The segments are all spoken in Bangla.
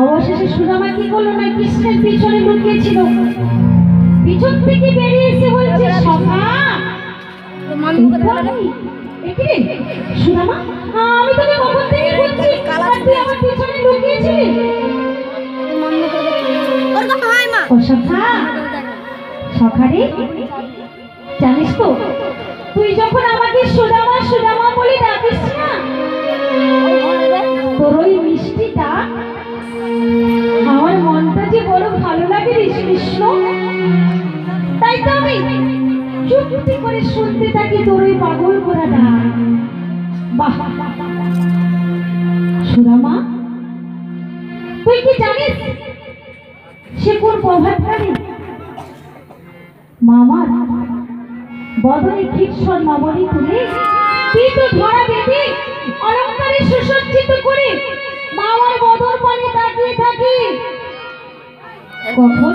অবশেষে সুদামা কি করলো না কৃষ্ণের পিছনে লুকিয়েছিল, পিছন থেকে বেরিয়ে এসে বলছে সখা সুদামা আমি তোকে কখন থেকে খুঁজছি, তুই আমার পিছনে লুকিয়েছিলি। ও সখা, সখা রে জানিস তো তুই যখন আমাকে সুদামা সুদামা বলে ডাকিস না, তোর ওই মিষ্টিটা আমার মনটা যে বড় ভালো লাগে রে কৃষ্ণ, তাই তো আমি চুপটি করে শুনতে থাকি তোর ওই পাগল করা ডাক। বাহ সুদামা, তুই কি জানিস সে কোন প্রভাতকারী? মামার বদনে কৃষ্ণ নবনী তুলে পিত ধরা বেঁধে অলঙ্কারে সুসজ্জিত করে মামার বদন পানে তাকিয়ে থাকি কখন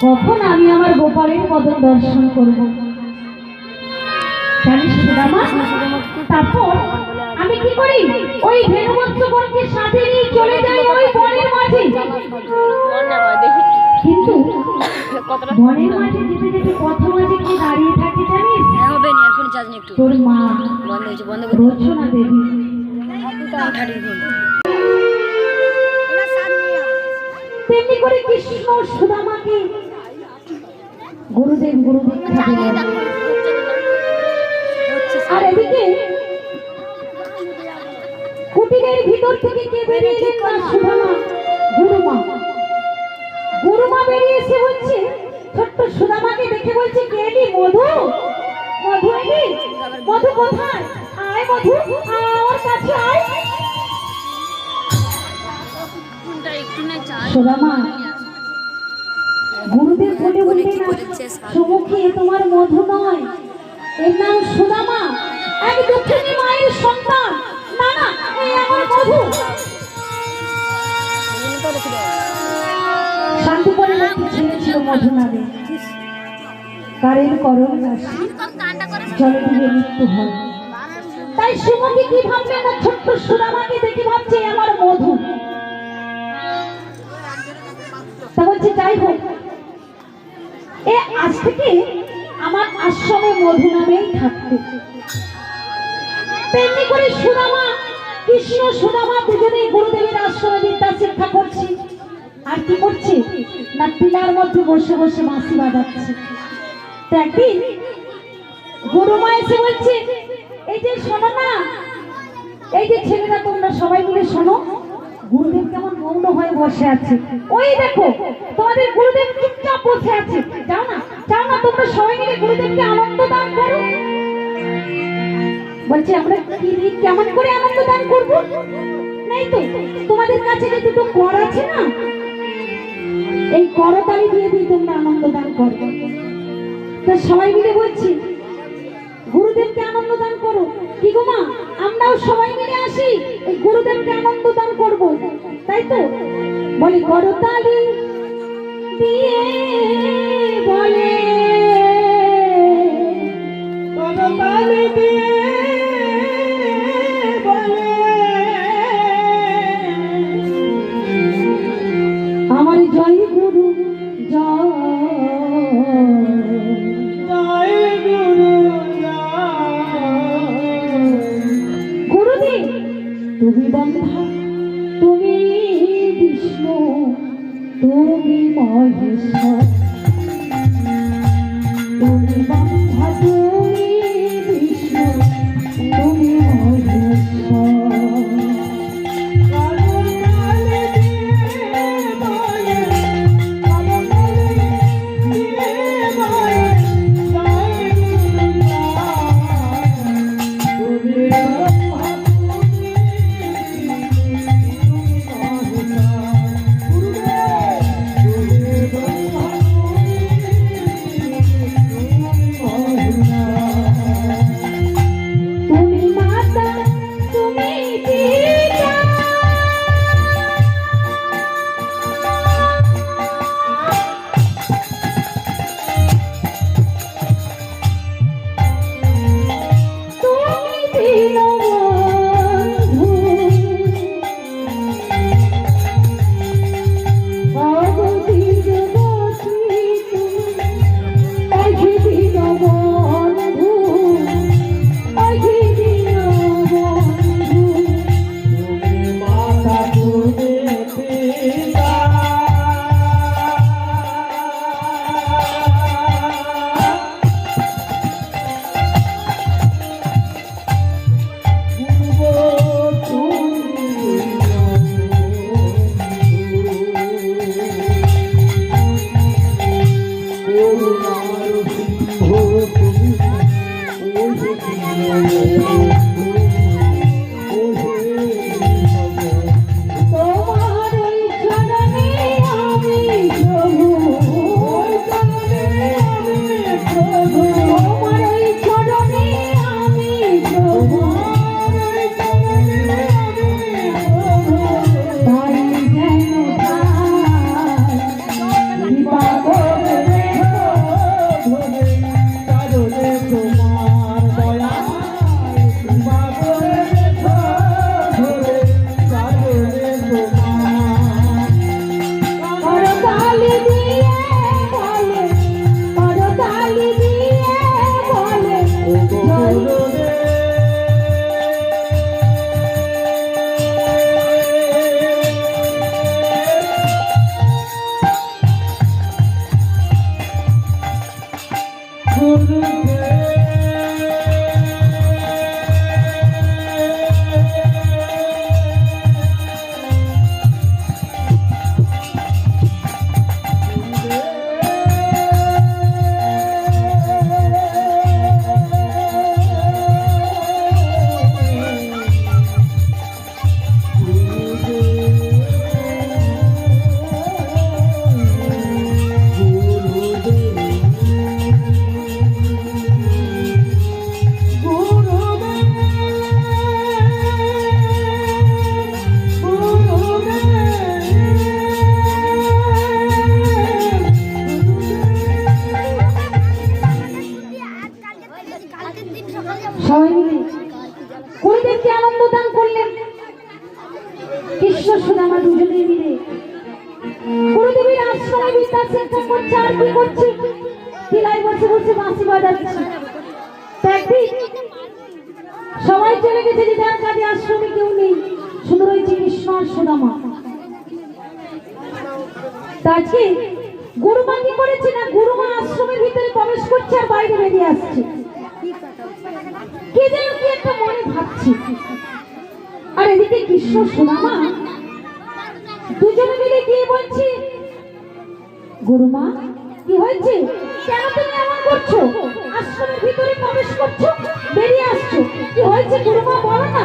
কখন আমি আমার গোপালের বদন দর্শন করব। জানিস সুদামা, তারপর আমি কি করি, ওই ধেনুবৎসগণকে সাথে নিয়ে চলে যাই ওই বনের মাঝে। কিন্তু বনের মাঝে যেতে যেতে পথ মাঝে কি দাঁড়িয়ে থাকে জানিস? হবে না এখন চার্জ একটু তোর মা বন্ধ হয়েছে, বন্ধ করে রচনা দেবী। তেমনি করে কৃষ্ণ সুদামাকে গুরুদেব দীক্ষা দিলেন। আর এদিকে কুটিরের ভিতর থেকে কে বেরিয়ে এলেন না সুদামা, গুরুমা বেরিয়ে এসে বলছে, ছোট্ট সুদামাকে দেখে বলছে, কে এলি? মধু এলি? মধু কোথায়? আয় মধু, আমার কাছে আয়। সুদামা গুরুদেব বলে উঠলেন, সুমুখী তোমার মধু নয়, এর নাম সুদামা, এক দুঃখিনী মায়ের সন্তান। না না, এই আমার মধু। শান্তিপুরে একটি ছেলে ছিল মধু নামে, কারের করণ রাশি জলে ডুবে মৃত্যু হয়। তাই সুমুখী কি ভাবলেন না, ছোট্ট সুদামাকে দেখে ভাবছে আমার মধু। তা বলছে, যাই হোক, আজ থেকে আমার আশ্রমে মধু নামেই থাকবে। তেমনি করে সুদামা, কৃষ্ণ সুদামা দুজনেই গুরুদেবের আশ্রমে বিদ্যা শিক্ষা করছে। আর কি করছে না, টিলার মধ্যে বসে বসে বাঁশি বাজাচ্ছে। তো একদিন গুরুমা এসে বলছে, এই যে শোনো না, এই যে ছেলেরা তোমরা সবাই মিলে শোনো, গুরুদেব কেমন মৌন হয়ে বসে আছে। ওই দেখো তোমাদের গুরুদেব চুপচাপ বসে আছে। যাও না তোমরা সবাই মিলে গুরুদেবকে আনন্দ দান করো। বলছে, আমরা কেমন করে আনন্দ দান করবো? নেই তো, তোমাদের কাছে যে দুটো কর আছে না, এই করতালি দিয়ে তোমরা আনন্দ দান করো। তো সবাই মিলে বলছি, গুরুদেবকে আনন্দ দান করো। কি গো মা, আমরাও সবাই মিলে আসি, এই গুরুদেবকে আনন্দ দান করবো, তাই তো? বলি, করতালি দিয়ে বলে, করতালি দিয়ে বলে, আমার জয় গুরু জয় গুরু। গুরুদেব তুমি বন্ধা, তুমি বিষ্ণু, তুমি মহেশ্বর, সবাই মিলে গুরুদেবকে আনন্দ দান করলেন। কৃষ্ণ সুদামা দুজনেই মিলে গুরুদেবের আশ্রমে বিদ্যা শিক্ষা করছে। আর কি করছে? টিলায় বসে বসে বাঁশি বাজাচ্ছে। তো একদিন সবাই চলে গেছে, যে যার কাজে, আশ্রমে কেউ নেই, শুধু রয়েছে কৃষ্ণ আর সুদামা। তাকে গুরুমা কি করেছে না, গুরুমা আশ্রমের ভিতরে প্রবেশ করছে আর বাইরে বেরিয়ে আসছে। কে যেন কি একটা মনে ভাবছে। আর এদিকে কৃষ্ণ সুদামা দুজনে মিলে গিয়ে বলছে, গুরুমা কি হয়েছে? কেন তুমি এমন করছো? আশ্রমের ভিতরে প্রবেশ করছো, বেরিয়ে আসছো, কি হয়েছে গুরুমা, বলো না।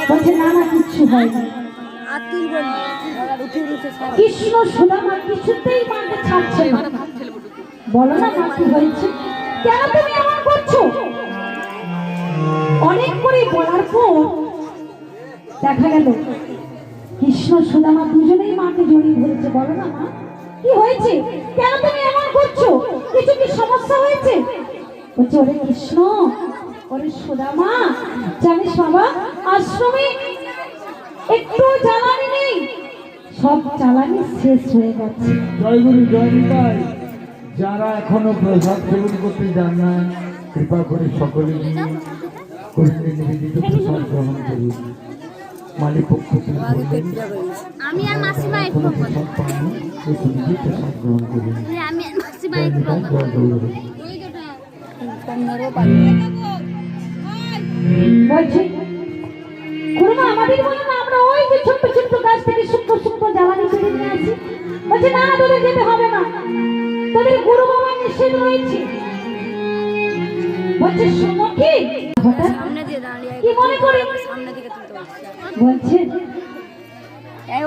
বলছে না না, কিচ্ছু হয়নি। কৃষ্ণ সুদামা কিছুতেই মাকে ছাড়ছে না। বলো না মা, কি হয়েছে? কেন তুমি এমন করছো? অনেক করে বলার পর দেখা গেল কৃষ্ণ সুদামা দুজনেই মাকে জড়িয়ে ধরেছে। বলো না মা, কি হয়েছে? কেন তুমি এমন করছো? কিছু কি সমস্যা হয়েছে? বলছে, ওরে কৃষ্ণ, ওরে সুদামা, জানিস বাবা, আশ্রমে একটু জ্বালানি নেই, সব জ্বালানি শেষ হয়ে গেছে। জয়গুরু জয় নিতাই। যারা এখনো প্রসাদ সেবন করতে যান না, কৃপা করে সকলে নিয়ে কর্মে নিবেদিত প্রসাদ গ্রহণ করুন। মালিক পক্ষ থেকে বললেন, আমি আর মাসিমা একটু এখনো প্রসাদ পাননি, একটু নিজে প্রসাদ গ্রহণ করুন। আমি আর মাসিমা জয় একটু নিতাই, জয় গৌরব। বলছে, গুরুমা আমাদের বলে না, আমরা ওই যে ছোট্ট ছোট্ট গাছ থেকে শুকনো শুকনো জ্বালানি তুলে নিয়ে আসি। বলছে না, তোদের যেতে হবে না, তোদের গুরু বাবা নিষেধ রয়েছে। বলছে, শোনো কি হঠাৎ সামনে দিয়ে দাঁড়িয়ে কি মনে করে? সামনে দিকে তুলতে পারছি বলছে,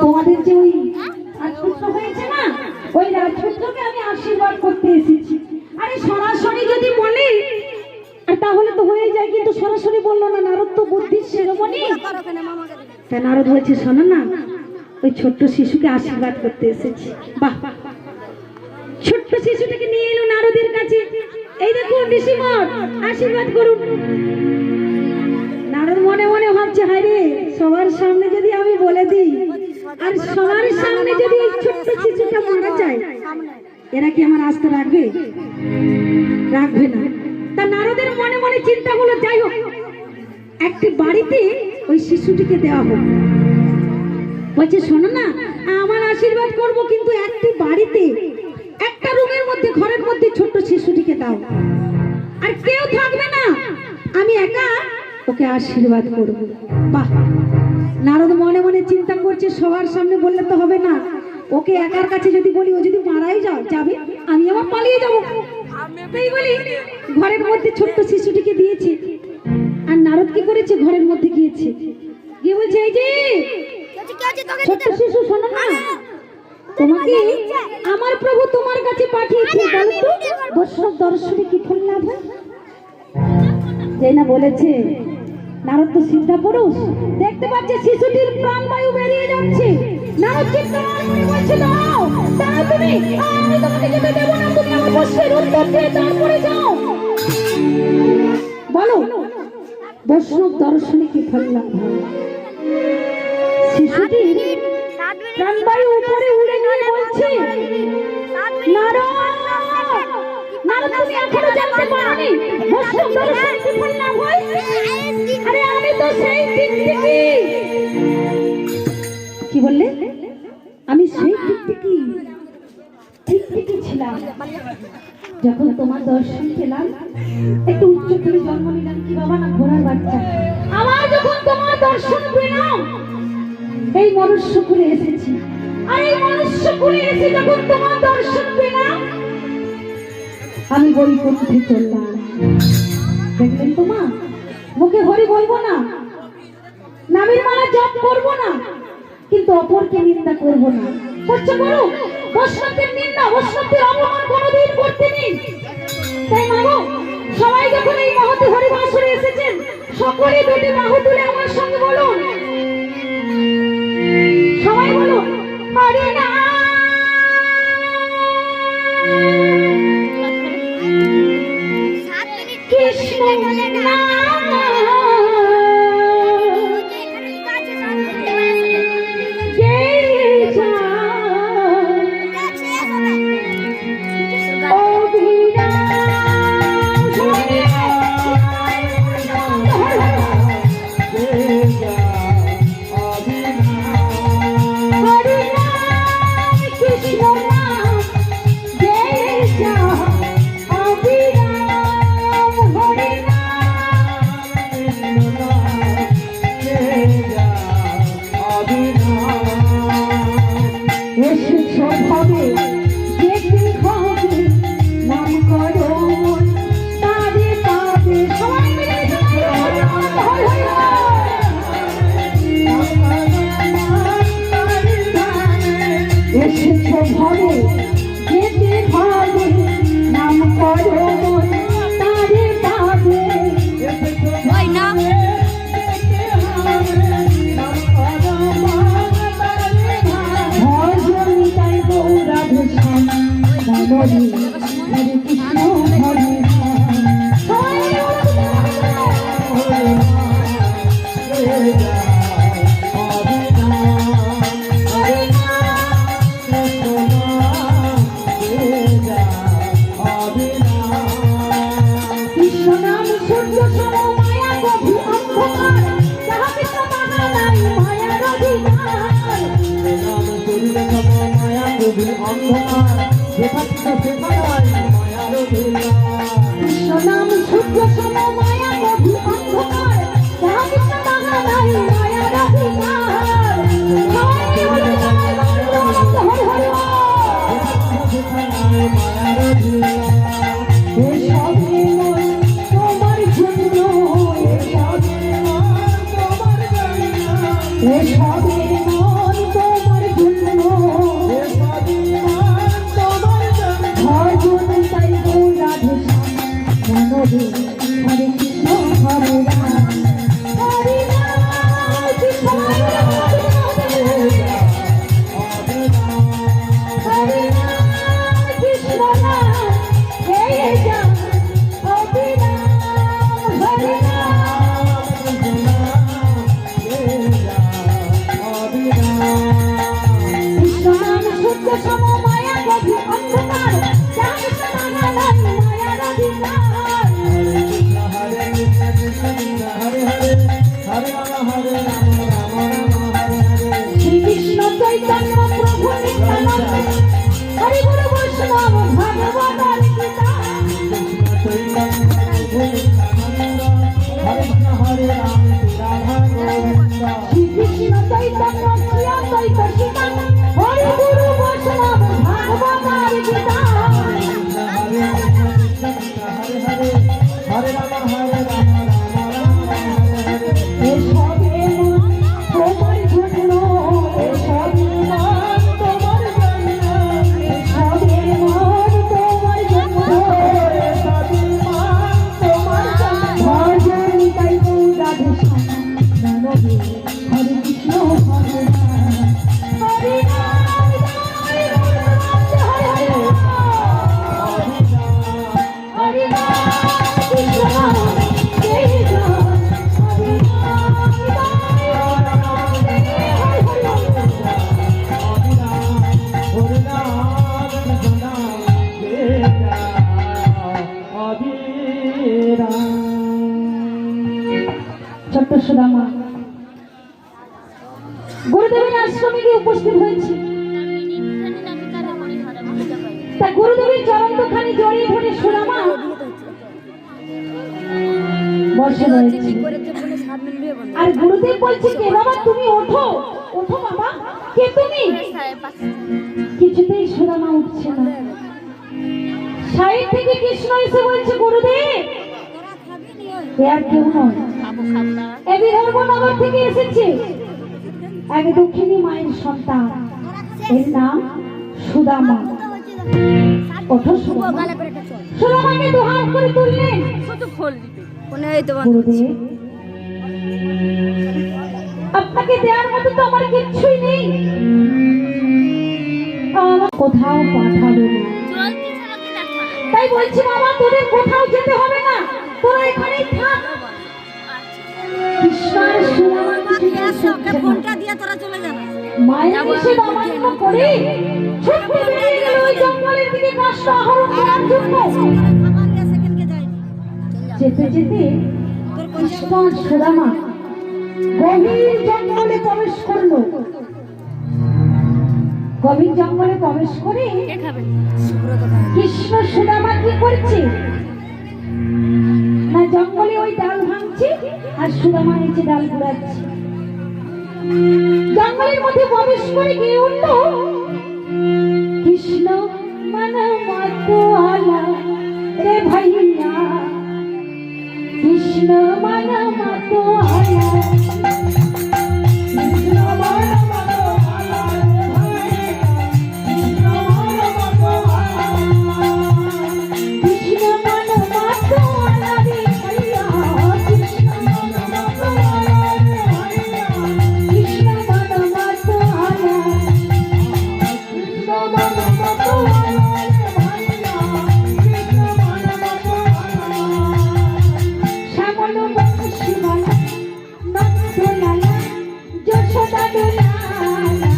তোমাদের যে ওই রাজপুত্র হয়েছে না, ওই রাজপুত্রকে আমি আশীর্বাদ করতে এসেছি। আরে সরাসরি যদি বলে আর তাহলে তো হয়ে যায়, কিন্তু সরাসরি বললো না। নারদ তো বুদ্ধির শিরোমণি। তা নারদ বলছে, শোনো না, ওই ছোট্ট শিশুকে আশীর্বাদ করতে এসেছি। বাহ, ছোট্ট শিশুটাকে নিয়ে এলো নারদের কাছে। এই দেখুন ঋষিবর, আশীর্বাদ করুন। নারদ মনে মনে ভাবছে, হায় রে, সবার সামনে যদি আমি বলে দিই আর সবার সামনে যদি এই ছোট্ট শিশুটা মারা যায়, এরা কি আমার আস্থা রাখবে? রাখবে না। তা নারদের মনে মনে চিন্তা হলো, যাই হোক, একটি বাড়িতে ওই শিশুটিকে দেওয়া হোক। বলছে, শোনো না, আমার আশীর্বাদ করব, কিন্তু একটি বাড়িতে একটা রুমের মধ্যে, ঘরের মধ্যে ছোট্ট শিশুটিকে দাও, আর কেউ থাকবে না, আমি একা ওকে আশীর্বাদ করব। বাহ, নারদ মনে মনে চিন্তা করছে, সবার সামনে বললে তো হবে না, ওকে একার কাছে যদি বলি, ও যদি মারাই যাবে, আমি আবার পালিয়ে যাব। তাই বলি ঘরের মধ্যে ছোট্ট শিশুটিকে দিয়েছে। আর নারদ কি করেছে? ঘরের মধ্যে গিয়েছে, গিয়ে বলছে, এই যে ছোট্ট শিশু, শোনো না, তোমাকে আমার প্রভু তোমার কাছে পাঠিয়েছে, বলো তো বৈষ্ণব দর্শনে কি ফল লাভ হয়? যেই না বলেছে, নারদ তো সিদ্ধা পুরুষ, দেখতে পাচ্ছে শিশুটির প্রাণবায়ু বেরিয়ে যাচ্ছে। নারদ চিৎকার করে বলছে, দাও দাও, তুমি, আমি তোমাকে যেতে দেব না, তুমি আমার প্রশ্নের উত্তর দিয়ে তারপরে যাও। বলো, বৈষ্ণব দর্শনে কি ফল লাভ হয়? শিশুটির প্রাণবায়ু উপরে উড়ে গিয়ে বলছে, নারদ, নারদ, তুমি এখনো জানতে পারোনি বৈষ্ণব দর্শনে কি ফল লাভ হয়? আরে আমি তো সেই টিকটিকি। কি বললে? আমি সেই টিকটিকি ছিলাম। ছিলাম, যখন তোমার দর্শন পেলাম একটু উচ্চ করে জন্ম নিলাম কি বাবা না ঘোড়ার বাচ্চা, আমার যখন তোমার দর্শন পেলাম এই মনুষ্য কুলে এসেছি, আর এই মনুষ্য কুলে এসে যখন তোমার দর্শন পেলাম আমি বৈকুণ্ঠে চললাম। দেখলেন তো মা, মুখে হরি বলবো না, নামের মালা জপ করবো না, কিন্তু অপরকে নিন্দা করবো না। করছে করো, বৈষ্ণবদের নিন্দা বৈষ্ণবদের অপমান কোনোদিন করতে নেই। তাই মাগো, সবাই যখন এই মহতে হরিবাসরে এসেছেন সকলে দুটি বাহু তুলে আমার সঙ্গে বলুন, সবাই বলুন হরি নাম কৃষ্ণ নাম নাম সূর্য সম মায়া গভীর অন্ধকার, যাহা কৃষ্ণ তাহা নাই মায়ার অধিকার। তোমার জন্য হরে কৃষ্ণ হরে রাম হরে রাম কৃষ্ণ হরে রাম কৃষ্ণ রাম হে রাম হরে রাম হরে রাম কৃষ্ণ নাম সূর্য সম মায়া গভীর অন্ধকার, যাহা কৃষ্ণ তাহা নাই মায়ার অধিকার। শ্রীকৃষ্ণ চৈতন্য প্রভু নিত্যানন্দ, হরি গুরু বৈষ্ণব ভাগবত গীতা। শ্রীকৃষ্ণ চৈতন্য শ্রী অদ্বৈত সীতা, হরি গুরু বৈষ্ণব ভাগবত গীতা। হরে রাম হরে রাম রাম রাম এসবে মন তোমার জন্য, এসবে মন তোমার জন্য, এসবে মন তোমার জন্য, এসবে মন তোমার জন্য। ভজন তাই রাধে শ্যাম নবী হরে কৃষ্ণ হরে রাম হরে রাম হরে রাম হরে রাম হরে রাম ছোট্ট সুদামা গুরুদেবের আশ্রমে গিয়ে উপস্থিত হয়েছি। তা গুরুদেবের চরণ দুখানি জড়িয়ে ধরে সুদামা বসে রয়েছে। ঠিক করেছে বলে 7 মিনিট বন্ধ আর গুরুদেব বলছে, কে বাবা তুমি? ওঠো ওঠো বাবা, কে তুমি? 5:30 কিছুতেই সুদামা উঠছে না। সাইড থেকে কৃষ্ণ এসে বলছে, গুরুদেব তোরা খাবি নি ওই এ আর কেউ নয়, খাবো খাব না এ বিধর্মনগর থেকে এসেছে এক দক্ষিণী মায়ের সন্তান, এর নাম সুদামা। ওঠো সুদামা। গালে পরে একটা চল সুদামাকে দুহাত করে তুললেন। ছোট ফল দিতে কোনে এই তো বন্ধ গুরুদেব আপনাকে দেওয়ার মতো তো আমার কিচ্ছুই নেই, আমার কোথাও পাঠাবে না। চল কিছু লোকে দেখা তাই বলছি বাবা, তোদের কোথাও যেতে হবে না, তোরা এখানেই থাক। কৃষ্ণ আর সুদামা কিছুতেই শুনছে না। ফোনটা দিয়ে তোরা চলে যাবে মায়ের নিষেধ অমান্য করে ছুটে বেরিয়ে গেল ওই জঙ্গলের দিকে কাষ্ঠ আহরণ করার জন্য। খাবার নিয়ে সেকেন্ডকে যাই যেতে যেতে কৃষ্ণ আর সুদামা গভীর জঙ্গলে প্রবেশ করলো। গভীর জঙ্গলে প্রবেশ করে কে খাবে কৃষ্ণ সুদামা কি করছে না, জঙ্গলে ওই ডাল ভাঙছে আর সুদামা নিচে ডাল ঘুরাচ্ছে। জঙ্গলের মধ্যে প্রবেশ করে গিয়ে উঠল, কৃষ্ণ মানা মাতোয়ালা রে ভাইয়া, কৃষ্ণ মানা মাতোয়ালা, কৃষ্ণ মানা মাতোয়ালা রে ভাইয়া, কৃষ্ণ মানা মাতোয়ালা, কৃষ্ণ মানা মাতোয়ালা রে ভাইয়া, কৃষ্ণ মানা মাতোয়ালা রে ভাইয়া, কৃষ্ণ মানা মাতোয়ালা, কৃষ্ণ মানা মাতোয়ালা রে ভাইয়া, কৃষ্ণ মানা মাতোয়ালা। শ্যামল বংশীবালা নন্দলালা যশোদা দুলালা,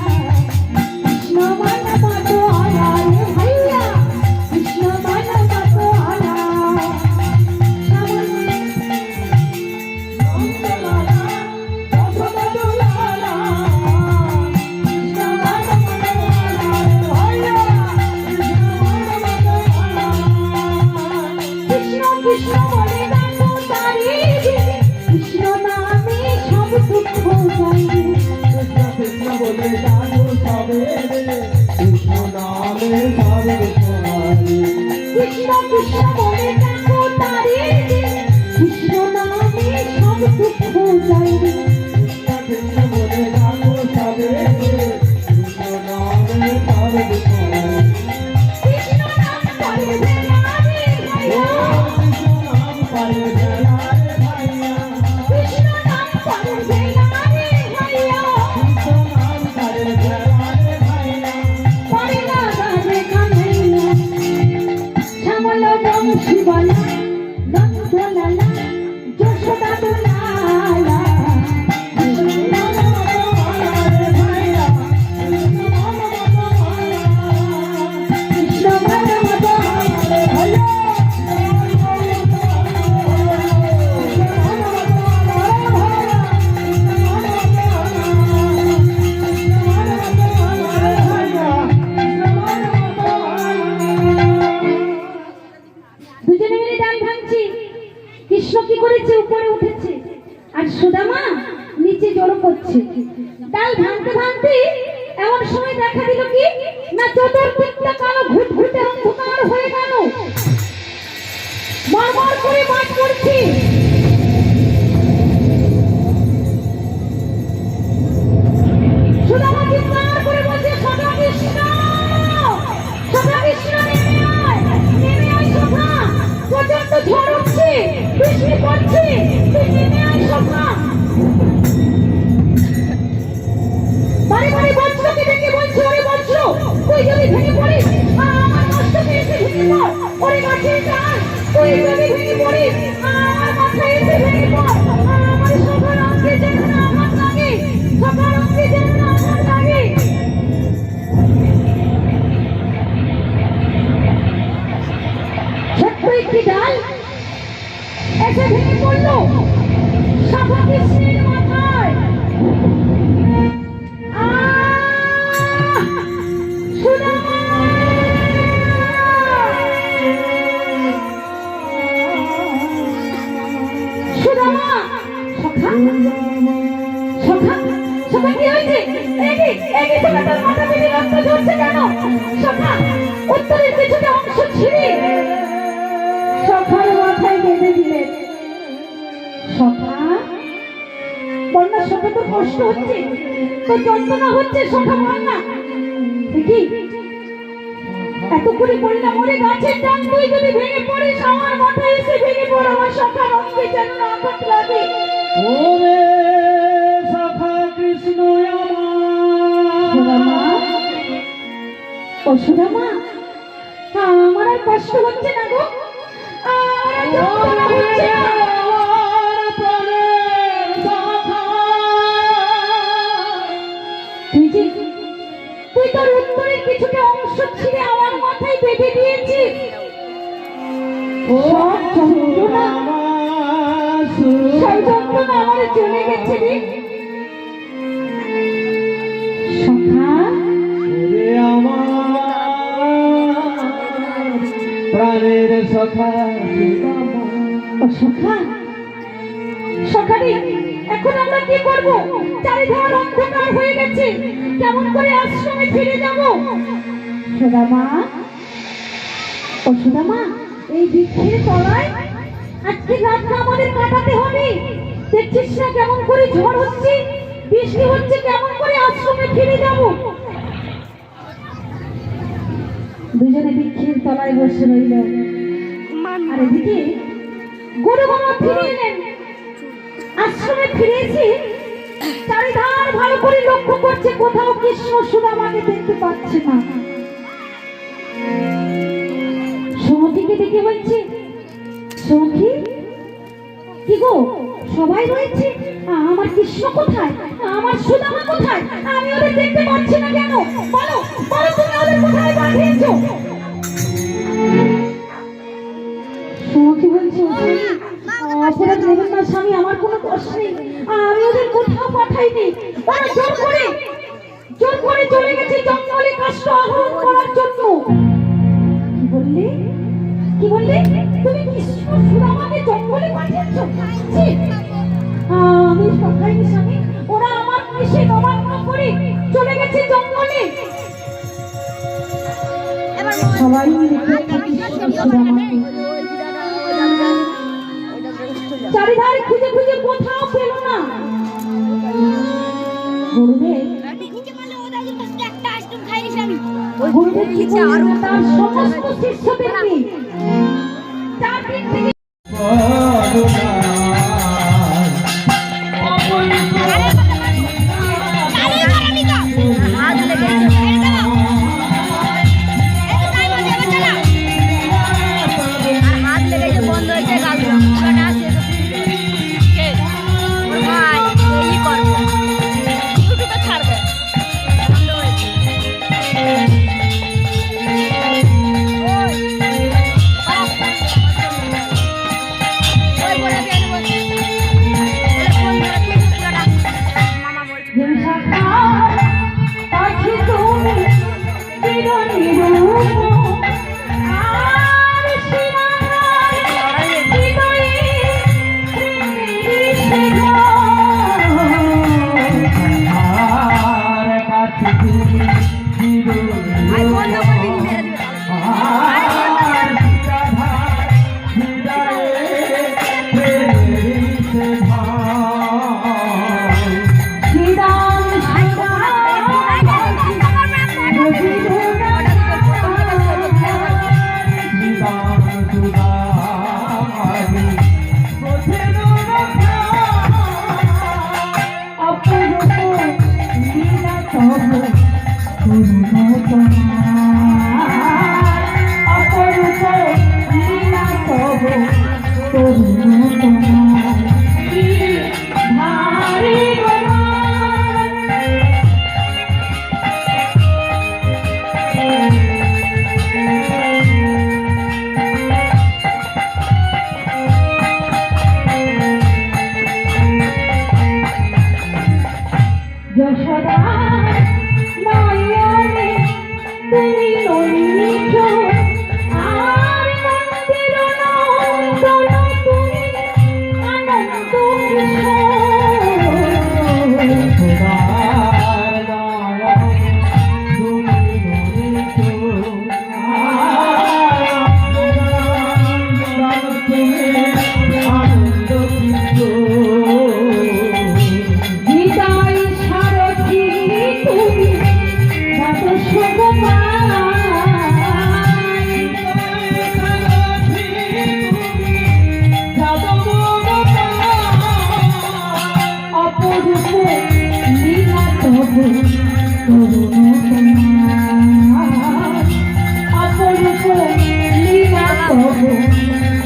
কৃষ্ণ মানা মাতোয়ালা রে ভাইয়া, কৃষ্ণ মানা মাতোয়ালা। শ্যামল নন্দলালা যশোদা দুলালা, কৃষ্ণ মানা মাতোয়ালা রে ভাইয়া, কৃষ্ণ মানা মাতোয়ালা। কৃষ্ণ কৃষ্ণ বলে ডাকো তারে, কৃষ্ণ নামে সব দুঃখ যায়। কৃষ্ণ কৃষ্ণ বলে ডাকো সবেরে, কৃষ্ণ নামে সব দুঃখ হারে। কৃষ্ণ কৃষ্ণ বলে ডাকো তারে, কৃষ্ণ নামে সব দুঃখ যায়। কৃষ্ণ কৃষ্ণ বলে ডাকো সবেরে, কৃষ্ণ নামে সব দুঃখ হারে। কৃষ্ণ নাম করে বেলারে ভাইয়া, কৃষ্ণ নাম পায়ে বেলা রে ভাইয়া, কৃষ্ণ নাম করে বেলারে ভাইয়া, কৃষ্ণ নাম পায়ে বেলা রে ভাইয়া। পরে না গানে কানাইয়া। শ্যামল বংশীবালা নন্দলালা যশোদা দুলালা, কৃষ্ণ মানা মাতোয়ালা রে ভাইয়া, কৃষ্ণ মানা মাতোয়ালা, কৃষ্ণ মানা মাতোয়ালা রে ভাইয়া, দুজনে মিলে ডাল ভাঙছি। কৃষ্ণ কি করেছে, উপরে উঠেছে আর সুদামা নিচে জড়ো করছে। ডাল ভাঙতে ভাঙতে এমন সময় দেখা দিল কি না, চতুর্দিকটা কালো ঘুটঘুটে অন্ধকার হয়ে গেল। মরমর করে মাঠ পড়ছে। সুদামা চিৎকার করে বলছে, সদা কৃষ্ণ, সদা কৃষ্ণ নেমে আয়, নেমে আয় সদা, প্রচন্ড ঝড় উঠছে, বৃষ্টি পড়ছে, তুই নেমে আয় সদা। বারে বারে বজ্রকে ডেকে বলছে, ওরে বজ্র, তুই যদি ভেঙে পড়িস আমার মস্তকে এসে ভেঙে পড়, ওরে গাছের ডাল, তুই যদি ভেঙে পড়িস আমার মাথায় এসে ভেঙে পড়, আমার সবার অঙ্গে যেন না আমার লাগে, সবার অঙ্গে যেন না আমার লাগে। ছোট্ট একটি ডাল এসে ভেঙে পড়লো সভা কৃষ্ণের মাথায়। সুদামা হয়েছে? এই তোর মাথা বেরিয়ে রক্ত ঝরছে কেন? সখা, উত্তরের কিছুটা অংশ ছিঁড়ে সখার মাথায় বেঁধে দিলেন। সখা, বন্যার সখা তো কষ্ট হচ্ছে, তো যন্ত্রণা হচ্ছে, সখা বন্যা দেখি এত করে পড়ি না মরে গাছের ডাল, তুই যদি ভেঙে পড়িস আমার মাথায় এসে ভেঙে পড়, আমার সখা রঙে যেন না আঘাত লাগে। ওরে সখা কৃষ্ণ সুদামা, ও সুদামা, আমার আর কষ্ট হচ্ছে না গো, আমার আর যন্ত্রণা হচ্ছে না। তুই তোর উত্তরের কিছুটা অংশ ছিঁড়ে আমার মাথায় বেঁধে দিয়েছিস। সব যন্ত্রণা আমার চলে গেছে রে সখা। প্রাণের সখা, ও সখা, সখা রে, এখন আমরা কি করব? চারিধার অন্ধকার হয়ে গেছে, কেমন করে আশ্রমে ফিরে যাব? সুদামা, ও সুদামা, এই বৃক্ষের তলায় আজকে রাতটা আমাদের কাটাতে হবে। দেখছিস না কেমন করে ঝড় হচ্ছে, বৃষ্টি হচ্ছে, কেমন করে আশ্রমে ফিরে যাব? দুজনে বৃক্ষের তলায় বসে রইল। আর এদিকে গরু বাবা ফিরে এলেন, আশ্রমে ফিরে এসে চারিধার ভালো করে লক্ষ্য করছে, কোথাও কৃষ্ণ সুদামাকে দেখতে পাচ্ছে না। সখীকে দেখে বলছে, সখী কি গো, সবাই রয়েছে, আমার কৃষ্ণ কোথায়, আমার সুদামা কোথায়? আমি ওদের দেখতে পাচ্ছি না কেন? বলো বলো, তুমি ওদের কোথায় পাঠিয়েছো? সখী বলছে, অপরাধ নেবেন না স্বামী, আমার কোনো দোষ নেই, আমি ওদের কোথাও পাঠাইনি। ওরা জোর করে চলে গেছে জঙ্গলে কাষ্ঠ আহরণ করার জন্য। কি বললে, কি বললে? তুমি কৃষ্ণ সুদামাকে জঙ্গলে পাঠিয়েছ? আমি পাঠাইনি স্বামী, ওরা আমার কৃষি অমান্য করে চলে গেছে জঙ্গলে। সবাই মিলে কৃষ্ণ সুদামাকে চারিধারে খুঁজে খুঁজে কোথাও পেল না। গুরুদেব কি করলেন তার সমস্ত শিষ্যদেরকে চারদিক থেকে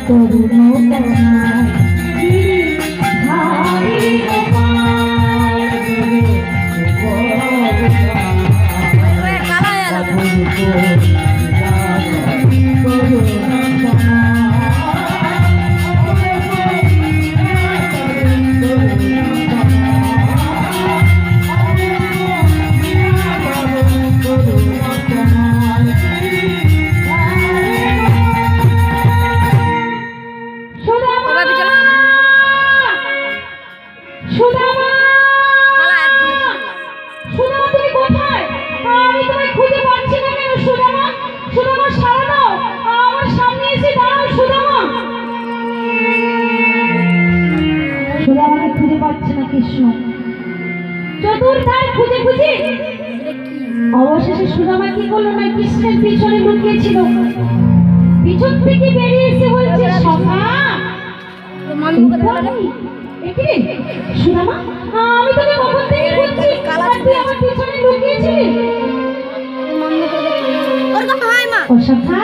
তরুণ তনয় গিরিধারী গোপাল কালাই আলাদা চতুর্ধায় খুঁজে খুঁজে অবশেষে সুদামা কি করলো না কৃষ্ণের পিছনে লুকিয়েছিল পিছন থেকে বেরিয়ে এসে বলছে সখা সুদামা আমি তোকে কখন থেকে খুঁজছি আর তুই আমার পিছনে লুকিয়েছিলি ও সখা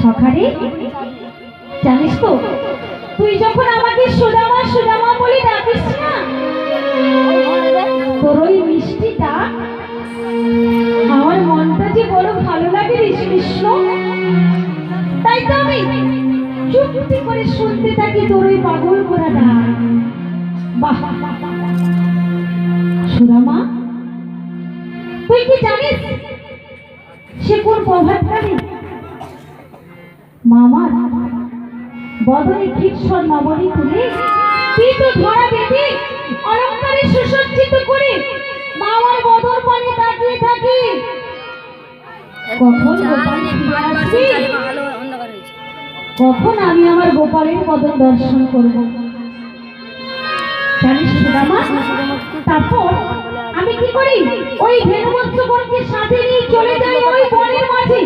সখা রে জানিস তো তুই যখন আমাকে সুদামা সুদামা বলে ডাকিস না তোর ওই মিষ্টিটা আমার মনটা যে বড় ভালো লাগে রে কৃষ্ণ তাই তো আমি চুপটি করে শুনতে থাকি তোর ওই পাগল করা ডাক বাহ সুদামা তুই কি জানিস সে কোন প্রভাতকারী মামার বদনে কৃষ্ণ নবনী তুলে তুই তো ধরা বেঁধে অলঙ্কারে সুসজ্জিত করে মামার বদন পানে তাকিয়ে থাকি কখন গোপাল ফিরে আসবে? কখন আমি আমার গোপালের বদন দর্শন করব জানিস সুদামা তারপর আমি কি করি ওই ধেনুবৎসগণকে সাথে নিয়ে চলে যাই ওই বনের মাঝে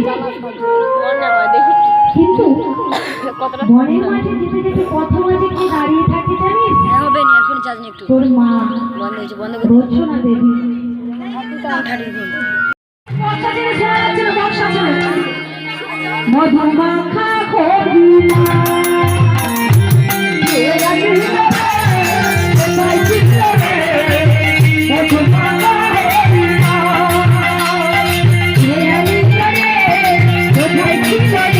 কিন্তু বনের মাঝে যেতে যেতে পথ মাঝে কি দাঁড়িয়ে থাকে জানিস তোর মা রচনা দেবী মধুমাখা খরিমা কোথায়